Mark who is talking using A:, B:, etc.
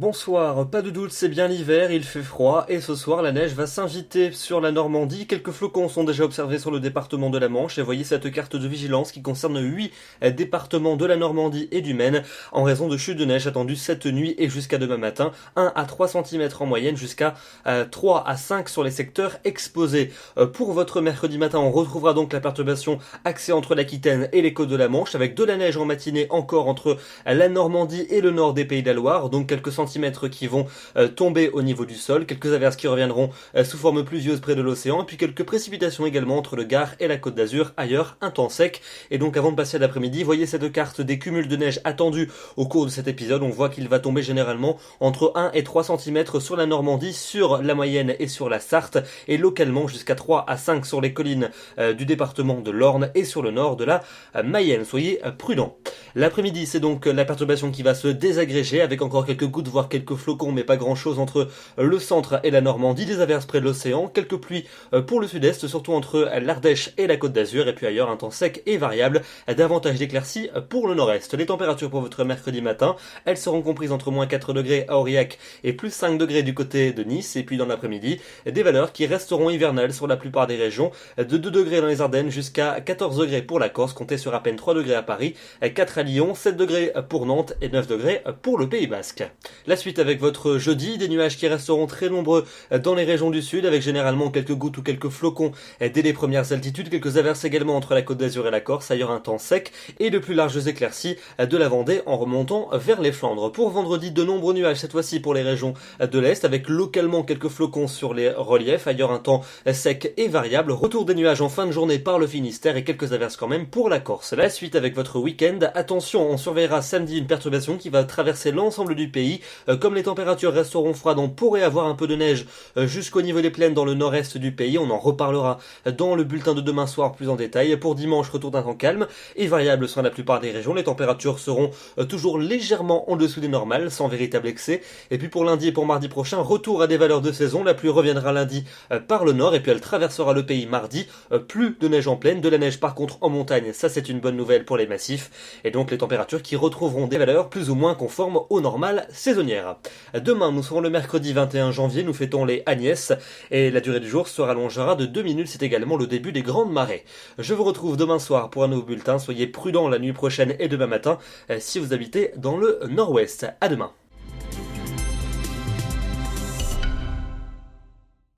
A: Bonsoir, pas de doute, c'est bien l'hiver, il fait froid et ce soir la neige va s'inviter sur la Normandie. Quelques flocons sont déjà observés sur le département de la Manche et voyez cette carte de vigilance qui concerne 8 départements de la Normandie et du Maine en raison de chutes de neige attendues cette nuit et jusqu'à demain matin, 1 à 3 cm en moyenne jusqu'à 3 à 5 sur les secteurs exposés. Pour votre mercredi matin, on retrouvera donc la perturbation axée entre l'Aquitaine et les côtes de la Manche avec de la neige en matinée encore entre la Normandie et le nord des Pays de la Loire, donc quelques centimètres qui vont tomber au niveau du sol, quelques averses qui reviendront sous forme pluvieuse près de l'océan, et puis quelques précipitations également entre le Gard et la Côte d'Azur, ailleurs un temps sec. Et donc avant de passer à l'après-midi, voyez cette carte des cumuls de neige attendus au cours de cet épisode, on voit qu'il va tomber généralement entre 1 et 3 cm sur la Normandie, sur la Mayenne et sur la Sarthe, et localement jusqu'à 3 à 5 sur les collines du département de l'Orne et sur le nord de la Mayenne. Soyez prudents. L'après-midi, c'est donc la perturbation qui va se désagréger avec encore quelques gouttes, voire quelques flocons, mais pas grand-chose entre le centre et la Normandie, des averses près de l'océan, quelques pluies pour le sud-est, surtout entre l'Ardèche et la Côte d'Azur, et puis ailleurs un temps sec et variable, davantage d'éclaircies pour le nord-est. Les températures pour votre mercredi matin, elles seront comprises entre moins 4 degrés à Aurillac et plus 5 degrés du côté de Nice, et puis dans l'après-midi, des valeurs qui resteront hivernales sur la plupart des régions, de 2 degrés dans les Ardennes jusqu'à 14 degrés pour la Corse, comptez sur à peine 3 degrés à Paris, 4 à Lyon, 7 degrés pour Nantes et 9 degrés pour le Pays Basque. La suite avec votre jeudi, des nuages qui resteront très nombreux dans les régions du sud, avec généralement quelques gouttes ou quelques flocons dès les premières altitudes, quelques averses également entre la Côte d'Azur et la Corse, ailleurs un temps sec, et de plus larges éclaircies de la Vendée en remontant vers les Flandres. Pour vendredi, de nombreux nuages cette fois-ci pour les régions de l'Est, avec localement quelques flocons sur les reliefs, ailleurs un temps sec et variable, retour des nuages en fin de journée par le Finistère et quelques averses quand même pour la Corse. La suite avec votre week-end, attention, on surveillera samedi une perturbation qui va traverser l'ensemble du pays. Comme les températures resteront froides, on pourrait avoir un peu de neige jusqu'au niveau des plaines dans le nord-est du pays. On en reparlera dans le bulletin de demain soir plus en détail. Pour dimanche, retour d'un temps calme et variable sur la plupart des régions. Les températures seront toujours légèrement en dessous des normales, sans véritable excès. Et puis pour lundi et pour mardi prochain, retour à des valeurs de saison. La pluie reviendra lundi par le nord et puis elle traversera le pays mardi. Plus de neige en plaine, de la neige par contre en montagne. Ça c'est une bonne nouvelle pour les massifs. Et donc les températures qui retrouveront des valeurs plus ou moins conformes aux normales saisonnières. Demain, nous serons le mercredi 21 janvier, nous fêtons les Agnès et la durée du jour se rallongera de 2 minutes, c'est également le début des grandes marées. Je vous retrouve demain soir pour un nouveau bulletin, soyez prudents la nuit prochaine et demain matin si vous habitez dans le nord-ouest. À demain.